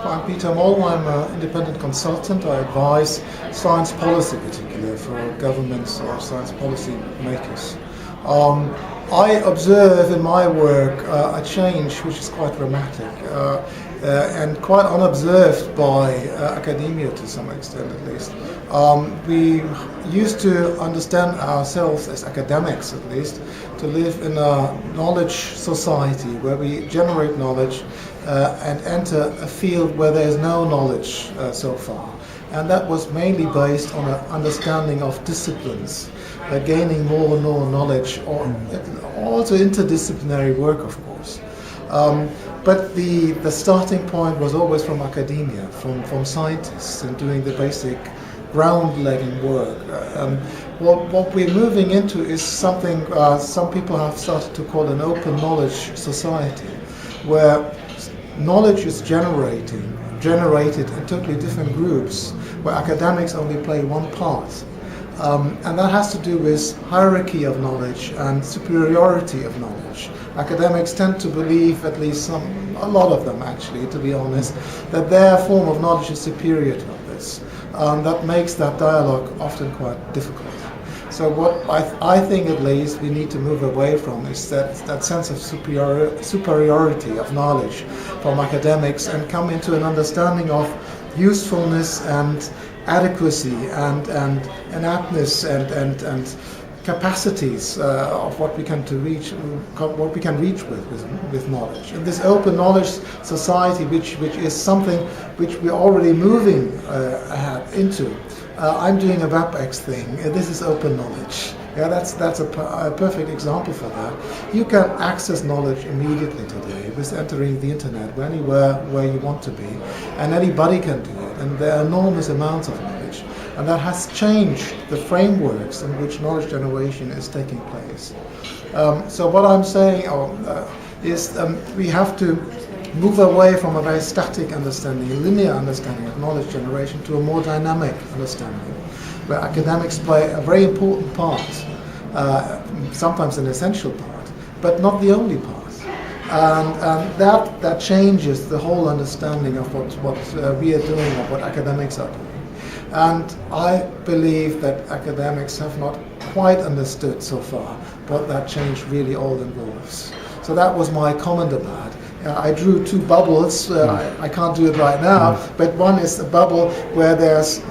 I'm Peter Moll. I'm an independent consultant. I advise science policy, particularly for governments or science policy makers. I observe in my work a change which is quite dramatic and quite unobserved by academia to some extent, at least. We used to understand ourselves as academics, at least, to live in a knowledge society where we generate knowledge and enter a field where there is no knowledge so far. And that was mainly based on an understanding of disciplines, gaining more and more knowledge, or also interdisciplinary work, of course. But the starting point was always from academia, from scientists and doing the basic ground-legging work. What we're moving into is something some people have started to call an open knowledge society, where knowledge is generated in totally different groups, where academics only play one part. And that has to do with hierarchy of knowledge and superiority of knowledge. Academics tend to believe, at least a lot of them actually, to be honest, that their form of knowledge is superior to others. That makes that dialogue often quite difficult. So what I think, at least, we need to move away from is that sense of superiority of knowledge from academics, and come into an understanding of usefulness and adequacy and aptness and capacities of what we can reach with knowledge. And this open knowledge society, which is something which we're already moving ahead into. I'm doing a WebEx thing. This is open knowledge. Yeah, that's a perfect example for that. You can access knowledge immediately today with entering the internet anywhere where you want to be, and anybody can do it. And there are enormous amounts of knowledge, and that has changed the frameworks in which knowledge generation is taking place. So what I'm saying is we have to move away from a very static understanding, a linear understanding of knowledge generation, to a more dynamic understanding, where academics play a very important part, sometimes an essential part, but not the only part. And that changes the whole understanding of what we are doing, or what academics are doing. And I believe that academics have not quite understood so far what that change really all involves. So that was my comment about it. I drew two bubbles. I can't do it right now, but one is a bubble where there's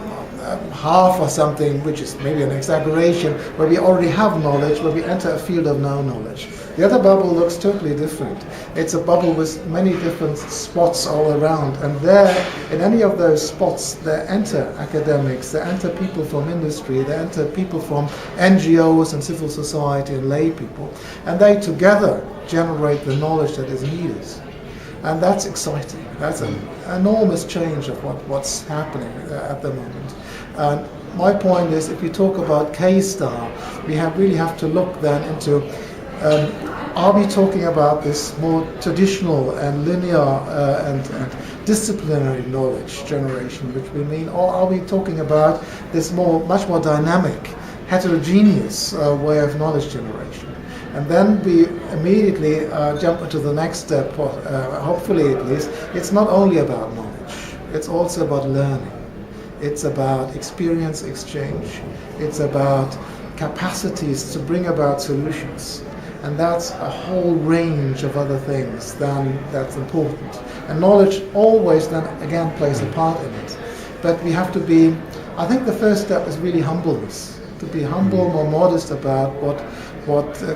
half or something, which is maybe an exaggeration, where we already have knowledge, where we enter a field of no knowledge. The other bubble looks totally different. It's a bubble with many different spots all around, and there, in any of those spots, there enter academics, there enter people from industry, there enter people from NGOs and civil society and lay people, and they together generate the knowledge that is needed. And that's exciting. That's an enormous change of what's happening at the moment. And my point is, if we talk about K-star, we really have to look then into, are we talking about this more traditional and linear and disciplinary knowledge generation, which we mean, or are we talking about this much more dynamic, heterogeneous way of knowledge generation? And then we immediately jump into the next step, hopefully at least. It's not only about knowledge, it's also about learning. It's about experience exchange. It's about capacities to bring about solutions. And that's a whole range of other things that's important. And knowledge always then again plays a part in it. But we have to be, I think the first step is really humbleness. To be humble, more modest about what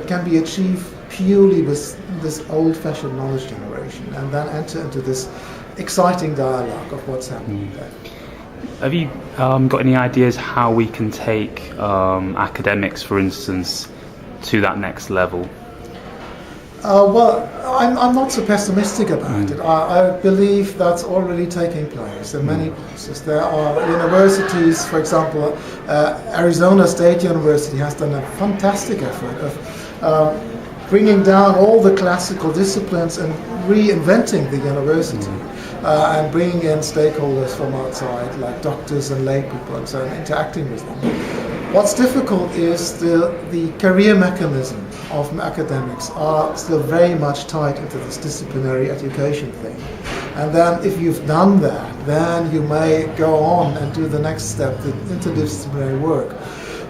can be achieved purely with this old-fashioned knowledge generation, and then enter into this exciting dialogue of what's happening there. Have you got any ideas how we can take academics, for instance, to that next level? Well, I'm not so pessimistic about it. I believe that's already taking place in many places. There are universities, for example, Arizona State University has done a fantastic effort of bringing down all the classical disciplines and reinventing the university and bringing in stakeholders from outside, like doctors and lay people and so on, interacting with them. What's difficult is the career mechanism of academics are still very much tied into this disciplinary education thing. And then if you've done that, then you may go on and do the next step, the interdisciplinary work.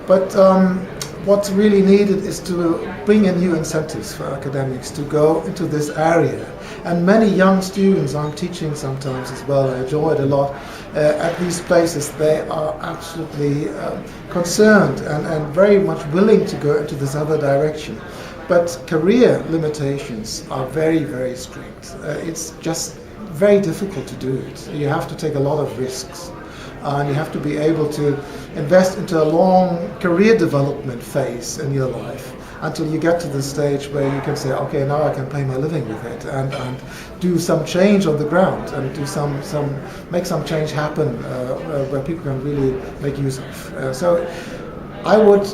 But what's really needed is to bring in new incentives for academics to go into this area. And many young students, I'm teaching sometimes as well, I enjoy it a lot, at these places, they are absolutely concerned and very much willing to go into this other direction. But career limitations are very, very strict. It's just very difficult to do it. You have to take a lot of risks. And you have to be able to invest into a long career development phase in your life until you get to the stage where you can say, okay, now I can pay my living with it and do some change on the ground and do make some change happen where people can really make use of. So I would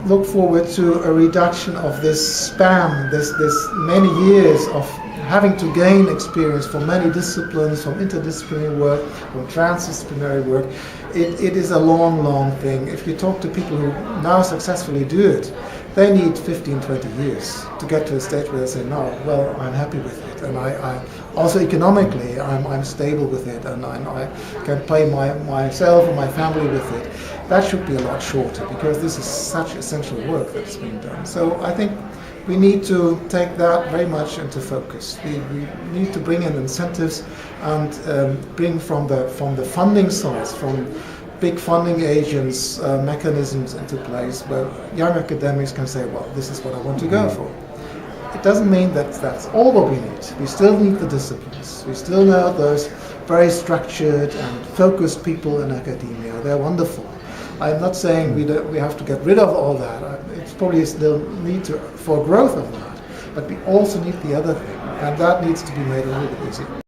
look forward to a reduction of this span, this many years of having to gain experience from many disciplines, from interdisciplinary work, from transdisciplinary work. It is a long, long thing. If you talk to people who now successfully do it, they need 15, 20 years to get to a stage where they say, no, well, I'm happy with it. And I also economically, I'm stable with it, and I can pay myself and my family with it. That should be a lot shorter, because this is such essential work that's being done. So I think we need to take that very much into focus. We need to bring in incentives and bring from the funding sides, from big funding agents, mechanisms into place where young academics can say, well, this is what I want to go for. It doesn't mean that that's all what we need. We still need the disciplines. We still know those very structured and focused people in academia. They're wonderful. I'm not saying we have to get rid of all that. It's probably still need for growth of that. But we also need the other thing, and that needs to be made a little bit easier.